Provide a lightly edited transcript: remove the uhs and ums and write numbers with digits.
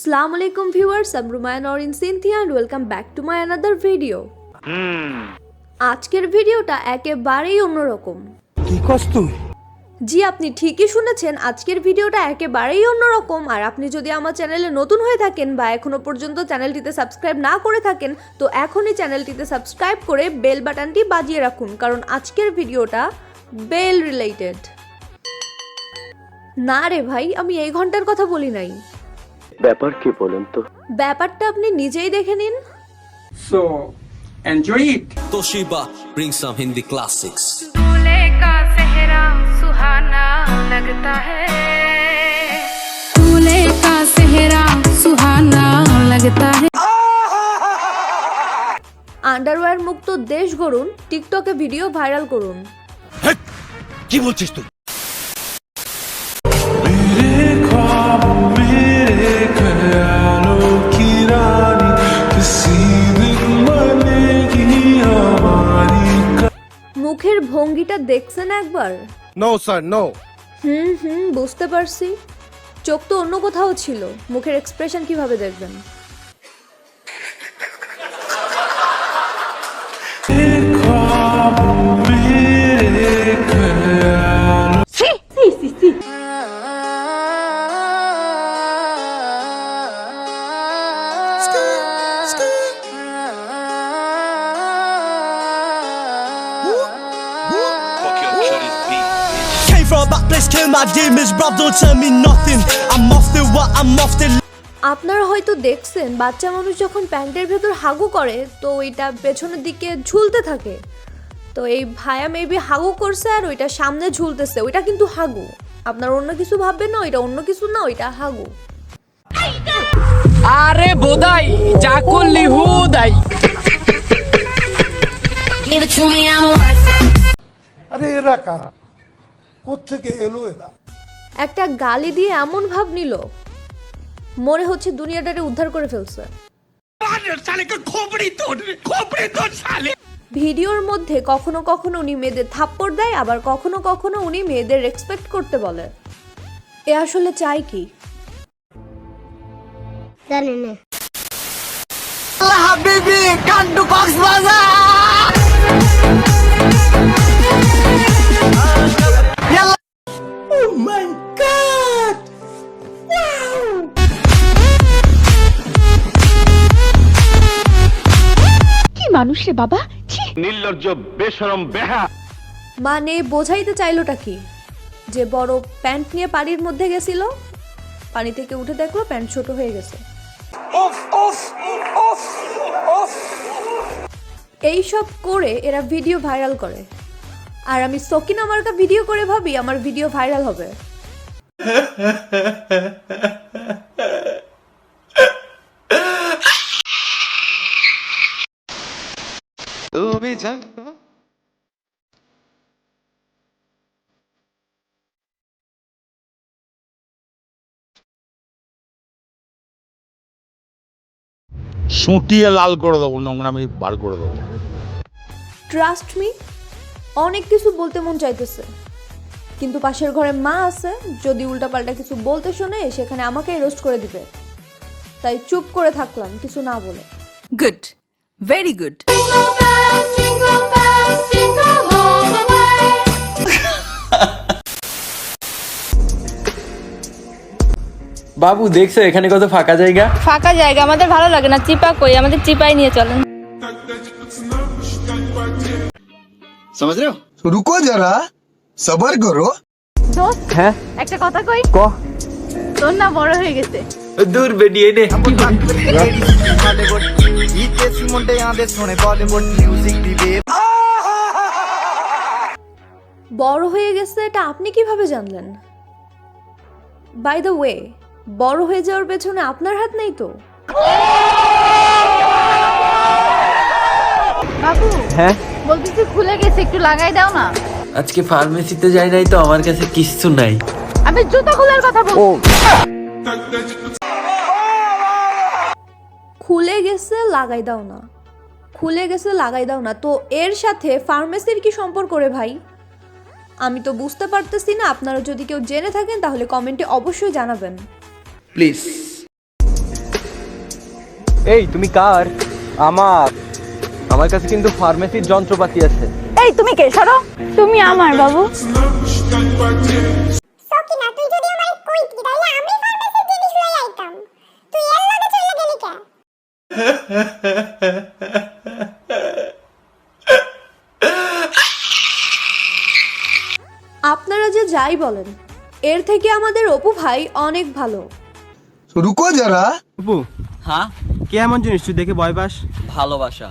Assalamu alaikum viewers, I'm Rumayya Noreen Cynthia and welcome back to my another video. আজকের ভিডিওটা একেবারেই অন্যরকম। কি কস তুই? জি আপনি ঠিকই শুনেছেন, আজকের ভিডিওটা একেবারেই অন্যরকম। আর আপনি যদি আমার চ্যানেলে নতুন হয়ে থাকেন বা এখনো পর্যন্ত চ্যানেলটিতে সাবস্ক্রাইব না করে থাকেন তো এখনই চ্যানেলটিতে সাবস্ক্রাইব করে বেল বাটনটি বাজিয়ে রাখুন, কারণ আজকের ভিডিওটা বেল রিলেটেড। না রে ভাই, আমি এই ঘন্টার কথা বলি নাই। ব্যাপার কি বলুন তো? ব্যাপারটা আপনি নিজেই দেখে নিন। So, enjoy it. Toshiba brings some Hindi classics. दूल्हे का सेहरा सुहाना लगता है, दूल्हे का सेहरा सुहाना लगता है। আন্ডারওয়্যার মুক্ত দেশ গড়ুন, টিকটকে ভিডিও ভাইরাল করুন। কি বলছিস তুই? মুখের ভঙ্গিটা দেখছেন একবার? No, sir, no. বুঝতে পারছি। চোখ তো অন্য কোথাও ছিল, মুখের এক্সপ্রেশন কিভাবে দেখবেন? Came from a back place, kill my demons, bruv, don't tell me nothing. I'm off the what, I'm off the. আপনারা হয়তো দেখছেন বাচ্চা মানুষ যখন প্যান্টের ভেতর হাগু করে তো ওইটা পেছনের দিকে ঝুলতে থাকে। তো এই ভাইয়া মেবি হাগু করছে আর ওইটা সামনে ঝুলতেছে, ওইটা কিন্তু হাগু। আপনার অন্য কিছু ভাববেন না, ওইটা অন্য কিছু না, ওইটা হাগু। আরে বোধাই যা করলি হুদাই। আরে এরা কারা? কোত্থেকে এলো এরা? একটা গালি দিয়ে এমন ভাব নিল মনে হচ্ছে দুনিয়াটাকে উদ্ধার করে ফেলছে। ভিডিওর মধ্যে কখনো কখনো উনি মেয়েদের থাপ্পড় দেয়, আবার কখনো কখনো উনি মেয়েদের রেসপেক্ট করতে বলে। এ আসলে চাই কি? জানি না। হাবিবি কান্টু কক্সবাজার। মানুষ রে বাবা, নির্লজ্জ, বেশরম, বেহা। মানে বোঝাইতে চাইলোটা কি? যে বড় প্যান্ট নিয়ে পানির মধ্যে গেছিল, পানি থেকে উঠে দেখলো প্যান্ট ছোট হয়ে গেছে। এইসব করে এরা ভিডিও ভাইরাল করে, আর আমি সকিনা মার্কা ভিডিও করে ভাবি আমার ভিডিও ভাইরাল হবে। তুমি জানো সুটিয়ে লাল করে দেবো, নোংরামি বার করে দেবো। ট্রাস্ট মি, অনেক কিছু বলতে মন চাইতেছে, কিন্তু পাশের ঘরে মা আছে, যদি উল্টাপাল্টা কিছু বলতে শোনে সেখানে আমাকেই রোস্ট করে দিবে। তাই চুপ করে থাকলাম, কিছু না বলে। Good, very good. বাবু দেখছো এখানে কত ফাঁকা জায়গা? ফাঁকা জায়গা আমাদের ভালো লাগে না, চিপা কই, আমাদের চিপাই নিয়ে চলেন। समझ रहे हो? রুকো যারা, সবার করো। দোস্ত, হ্যাঁ একটা কথা কই, ক। তোর না বড় হয়ে গেছে। দূর বেরিয়ে নে। বড় হয়ে গেছে এটা আপনি কিভাবে জানলেন? বাই দ্য ওয়ে, বড় হয়ে যাওয়ার পেছনে আপনার হাত নেই তো? বাবু হ্যাঁ বলতেছি খুলে গেছে, একটু লাগাই দাও না। আজকে ফার্মেসিতে যাই নাই তো, আমার কাছে কিচ্ছু নাই। আমি জুতা খোলার কথা বলছি। খুলে গেছে লাগাই দাও না, খুলে গেছে লাগাই দাও না, তো এর সাথে ফার্মেসির কি সম্পর্ক রে ভাই? আমি তো বুঝতে পারতেছি না। আপনারা যদি কেউ জেনে থাকেন তাহলে কমেন্টে অবশ্যই জানাবেন প্লিজ। এই তুমি কার? আমার কাছে কিন্তু ফার্মেসির যন্ত্রপাতি আছে। এই তুমি কে সরো? তুমি আমার বাবু। সকিনা তুই যদি আমারে কইতি তাইলে আমি ফার্মেসির জিনিস লই আইতাম। তুই এর লগে চলে গেলি কে? আপনারা যে যাই বলেন, এর থেকে আমাদের অপু ভাই অনেক ভালো। রুকো যারা। অপু, হ্যাঁ, কে এমন জিনিস তুই দেখে ভয় পাস? ভালোবাসা।